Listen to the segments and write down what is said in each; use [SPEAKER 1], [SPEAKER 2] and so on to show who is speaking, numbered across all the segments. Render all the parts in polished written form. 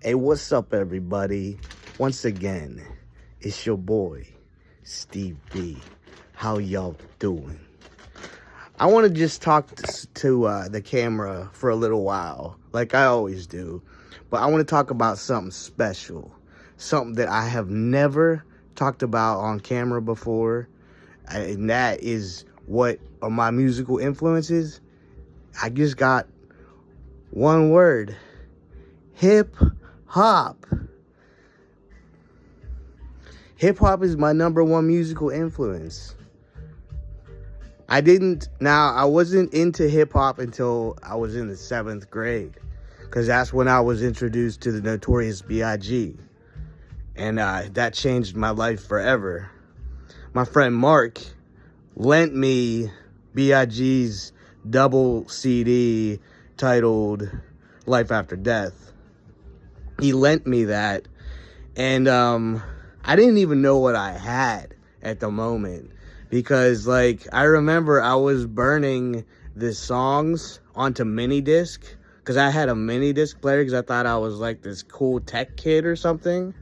[SPEAKER 1] Hey, what's up, everybody? Once again, it's your boy, Steve B. How y'all doing? I want to just talk to the camera for a little while, like I always do. But I want to talk about something special, something that I have never talked about on camera before, and that is what are my musical influences. I just got one word: hip hop. Hip hop is my number one musical influence. I wasn't into hip hop until I was in the 7th grade, because that's when I was introduced to the Notorious B.I.G. And that changed my life forever. My friend Mark lent me B.I.G.'s double CD titled Life After Death. He lent me that, and I didn't even know what I had at the moment, because I remember I was burning the songs onto mini disc, because I had a mini disc player, because I thought I was like this cool tech kid or something.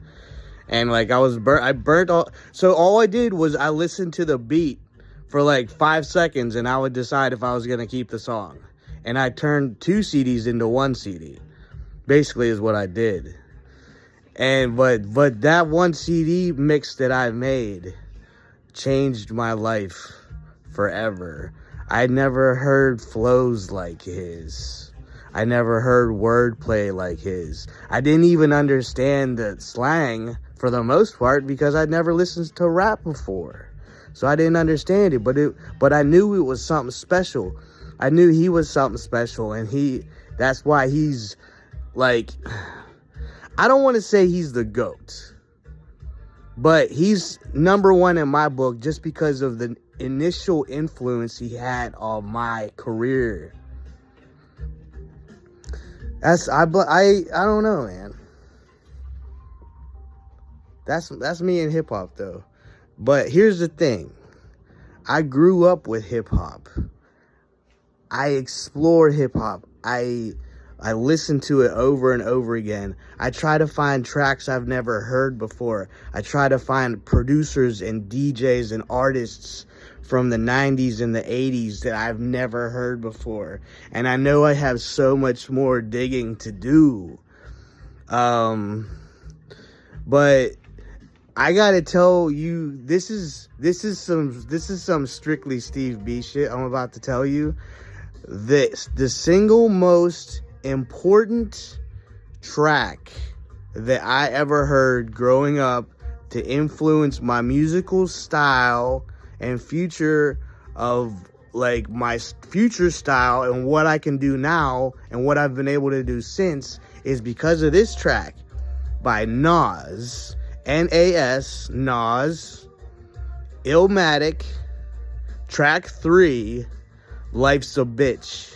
[SPEAKER 1] And I burnt all. So all I did was I listened to the beat for 5 seconds, and I would decide if I was gonna keep the song. And I turned 2 CDs into 1 CD. Basically, is what I did. And but that 1 CD mix that I made changed my life forever. I never heard flows like his. I never heard wordplay like his. I didn't even understand the slang for the most part, because I'd never listened to rap before. So I didn't understand it, but I knew it was something special. I knew he was something special, and that's why he's I don't want to say he's the GOAT, but he's number one in my book just because of the initial influence he had on my career. I don't know, man. That's me in hip hop though. But here's the thing. I grew up with hip hop. I explored hip hop. I listen to it over and over again. I try to find tracks I've never heard before. I try to find producers and DJs and artists from the 90s and the 80s that I've never heard before. And I know I have so much more digging to do. But I gotta tell you, this is some strictly Steve B shit I'm about to tell you. The single most important track that I ever heard growing up to influence my musical style and future of my future style and what I can do now and what I've been able to do since is because of this track by Nas, N-A-S, Nas, Illmatic, track 3, Life's a Bitch.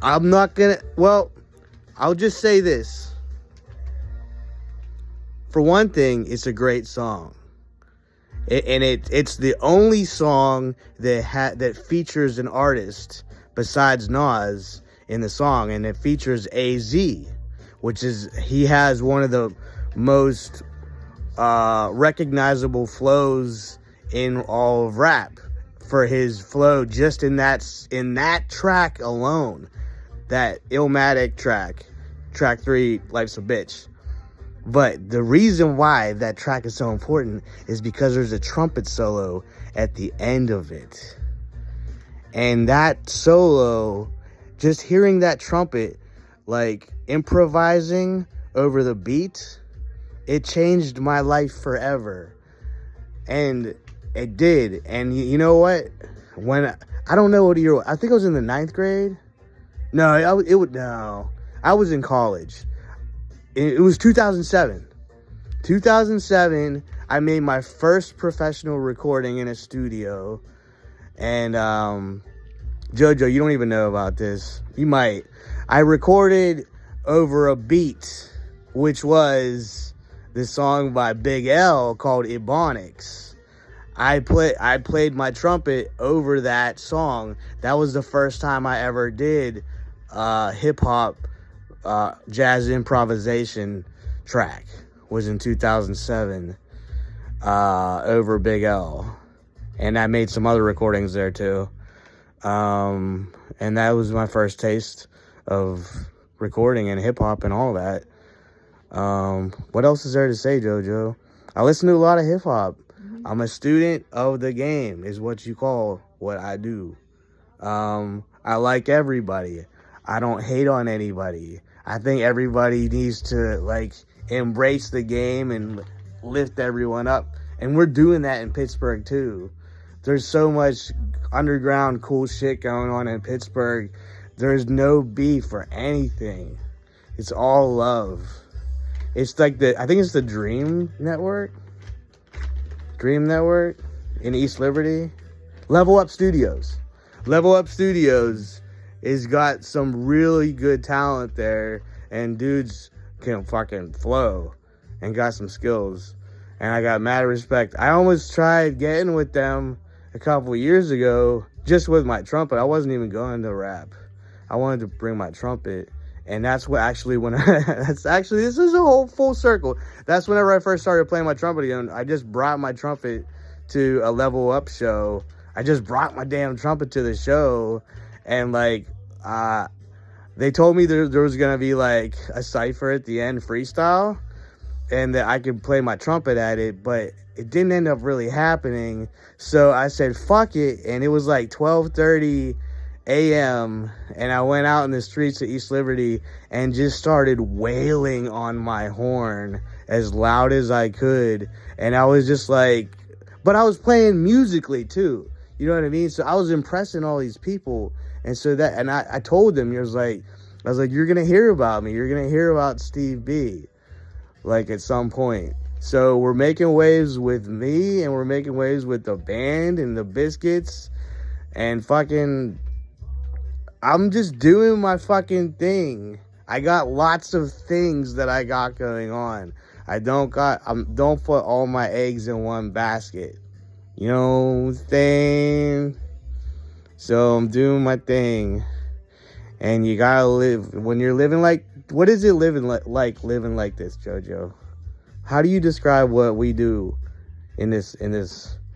[SPEAKER 1] I'll just say this. For one thing, it's a great song. It's the only song that features an artist besides Nas in the song, and it features AZ, he has one of the most recognizable flows in all of rap for his flow just in that track alone. That Illmatic track 3, Life's a Bitch. But the reason why that track is so important is because there's a trumpet solo at the end of it. And that solo, just hearing that trumpet, improvising over the beat, it changed my life forever. And it did. And you know what? I don't know what year, I think I was in the 9th grade. No, I was in college. It was 2007. 2007, I made my first professional recording in a studio. And, Jojo, you don't even know about this. You might. I recorded over a beat, which was the song by Big L called Ebonics. I played my trumpet over that song. That was the first time I ever did hip hop jazz improvisation track was in 2007 over Big L. And I made some other recordings there too. And that was my first taste of recording and hip-hop and all that. What else is there to say, JoJo? I listen to a lot of hip-hop. I'm a student of the game, is what you call what I do. I like everybody. I don't hate on anybody. I think everybody needs to, like, embrace the game and lift everyone up. And we're doing that in Pittsburgh, too. There's so much underground cool shit going on in Pittsburgh. There's no beef for anything. It's all love. It's like I think it's the Dream Network in East Liberty. Level Up Studios has got some really good talent there, and dudes can fucking flow and got some skills, and I got mad respect. I almost tried getting with them a couple of years ago just with my trumpet. I wasn't even going to rap. I wanted to bring my trumpet. And that's what actually this is a whole full circle. That's whenever I first started playing my trumpet again. I just brought my trumpet to a Level Up show. I just brought my damn trumpet to the show. And like, they told me there was going to be like a cypher at the end, freestyle, and that I could play my trumpet at it, but it didn't end up really happening. So I said, fuck it. And it was like 12:30 a.m. and I went out in the streets of East Liberty and just started wailing on my horn as loud as I could. And I was just like, but I was playing musically too. You know what I mean? So I was impressing all these people. And so I told them, I was like, you're going to hear about me. You're going to hear about Steve B, like, at some point. So we're making waves with me, and we're making waves with the band and the Biscuits, and fucking, I'm just doing my fucking thing. I got lots of things that I got going on. Don't put all my eggs in one basket. You know what I'm saying? So I'm doing my thing. And you gotta live, when you're living like, what is it living like living like this, JoJo? How do you describe what we do in this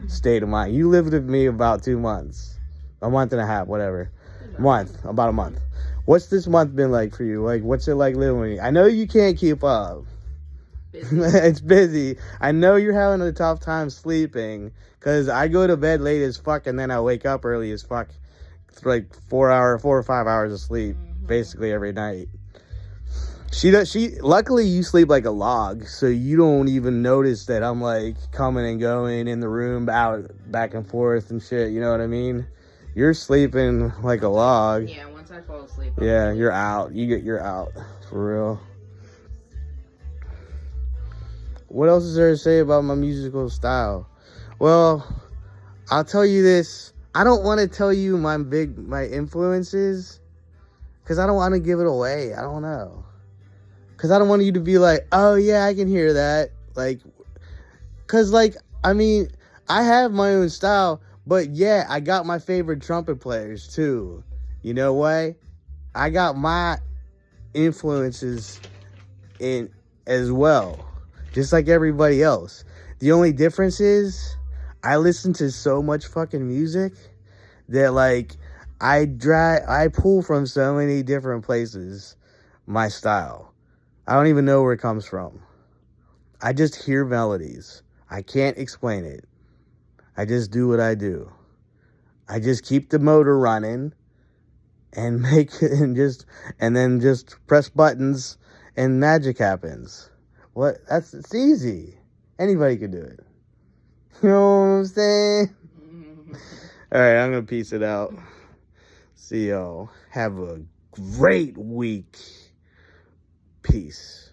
[SPEAKER 1] state of mind? You lived with me about 2 months, a month and a half, whatever. About a month. What's this month been like for you? Like, what's it like living with me? I know you can't keep up. It's busy. I know you're having a tough time sleeping, because I go to bed late as fuck and then I wake up early as fuck. It's like 4 or 5 hours of sleep basically every night. Luckily you sleep like a log, so you don't even notice that I'm like coming and going in the room, out back and forth and shit, you know what I mean? You're sleeping like a log.
[SPEAKER 2] Yeah, once I fall asleep.
[SPEAKER 1] Yeah, you're out. You're out. For real. What else is there to say about my musical style? Well, I'll tell you this. I don't want to tell you my influences, because I don't want to give it away. I don't know. Because I don't want you to be like, oh yeah, I can hear that. Like, because like, I mean, I have my own style, but yeah, I got my favorite trumpet players too. You know what? I got my influences in as well, just like everybody else. The only difference is I listen to so much fucking music that like I pull from so many different places my style. I don't even know where it comes from. I just hear melodies. I can't explain it. I just do what I do. I just keep the motor running and then just press buttons and magic happens. It's easy. Anybody can do it. You know what I'm saying? Alright, I'm gonna peace it out. See y'all. Have a great week. Peace.